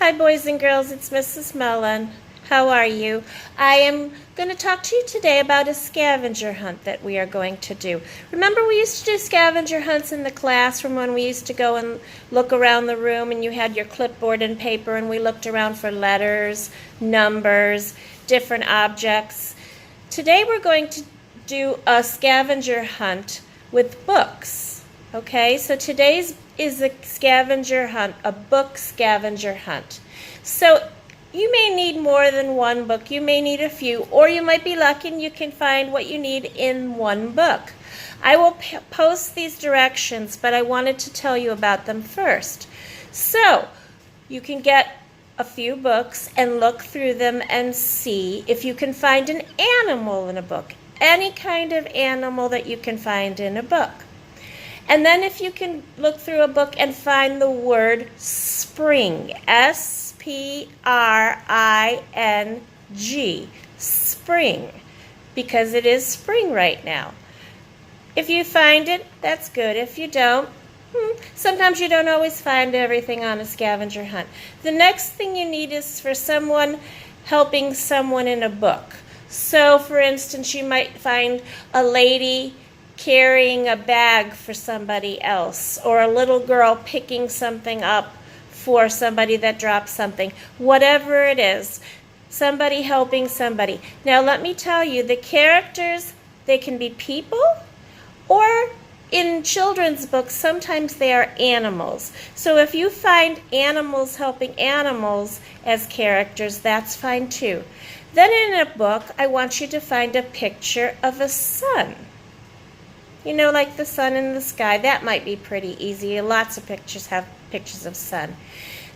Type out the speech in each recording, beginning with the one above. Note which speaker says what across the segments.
Speaker 1: Hi, boys and girls. It's Mrs. Mellon. How are you? I am going to talk to you today about a scavenger hunt that we are going to do. Remember we used to do scavenger hunts in the classroom when we used to go and look around the room and you had your clipboard and paper and we looked around for letters, numbers, different objects. Today we're going to do a scavenger hunt with books. Okay, so today's is a scavenger hunt, a book scavenger hunt. So you may need more than one book, you may need a few, or you might be lucky and you can find what you need in one book. I will post these directions, but I wanted to tell you about them first. So you can get a few books and look through them and see if you can find an animal in a book, any kind of animal that you can find in a book. And then if you can look through a book and find the word spring, S-P-R-I-N-G, spring, because it is spring right now. If you find it, that's good. If you don't, sometimes you don't always find everything on a scavenger hunt. The next thing you need is for someone helping someone in a book. So, for instance, you might find a lady carrying a bag for somebody else, or a little girl picking something up for somebody that dropped something. Whatever it is, somebody helping somebody. Now let me tell you, the characters, they can be people, or in children's books, sometimes they are animals. So if you find animals helping animals as characters, that's fine too. Then in a book, I want you to find a picture of a sun. You know, like the sun in the sky. That might be pretty easy. Lots of pictures have pictures of sun.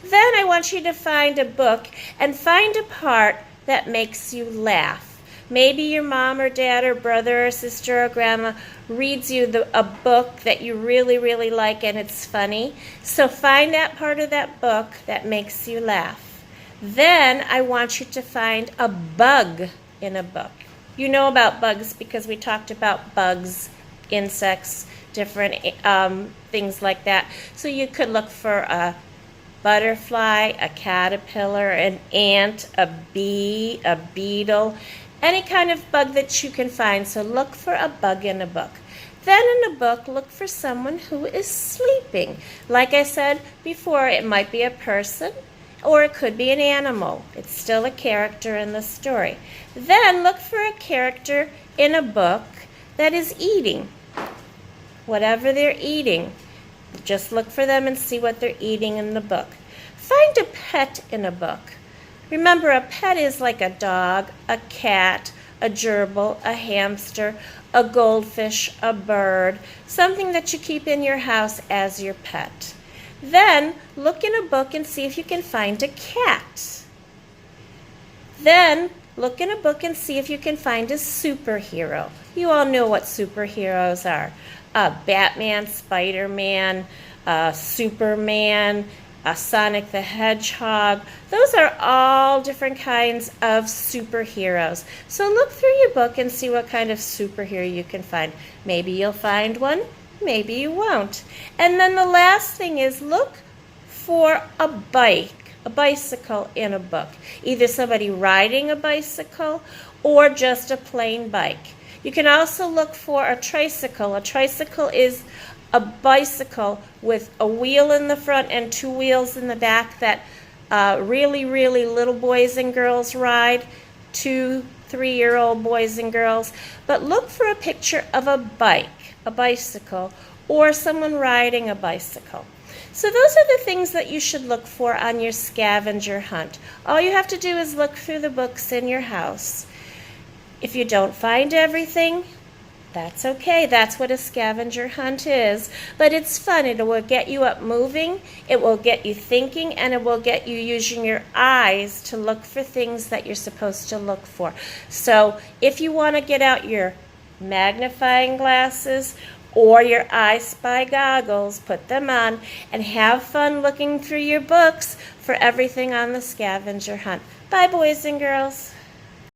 Speaker 1: Then I want you to find a book and find a part that makes you laugh. Maybe your mom or dad or brother or sister or grandma reads you a book that you really, really like and it's funny. So find that part of that book that makes you laugh. Then I want you to find a bug in a book. You know about bugs because we talked about bugs, insects, different things like that. So you could look for a butterfly, a caterpillar, an ant, a bee, a beetle, any kind of bug that you can find. So look for a bug in a book. Then in a book, look for someone who is sleeping. Like I said before, it might be a person or it could be an animal. It's still a character in the story. Then look for a character in a book that is eating. Whatever they're eating, just look for them and see what they're eating in the book. Find a pet in a book. Remember, a pet is like a dog, a cat, a gerbil, a hamster, a goldfish, a bird, something that you keep in your house as your pet. Then look in a book and see if you can find a cat. Then look in a book and see if you can find a superhero. You all know what superheroes are. Batman, Spider-Man, Superman, Sonic the Hedgehog. Those are all different kinds of superheroes. So look through your book and see what kind of superhero you can find. Maybe you'll find one, maybe you won't. And then the last thing is look for a bicycle in a book. Either somebody riding a bicycle or just a plain bike. You can also look for a tricycle. A tricycle is a bicycle with a wheel in the front and two wheels in the back that really, really little boys and girls ride, 2, 3-year-old boys and girls. But look for a picture of a bike, a bicycle, or someone riding a bicycle. So those are the things that you should look for on your scavenger hunt. All you have to do is look through the books in your house. If you don't find everything, that's okay. That's what a scavenger hunt is. But it's fun. It will get you up moving, it will get you thinking, and it will get you using your eyes to look for things that you're supposed to look for. So if you want to get out your magnifying glasses or your I Spy goggles, put them on and have fun looking through your books for everything on the scavenger hunt. Bye, boys and girls.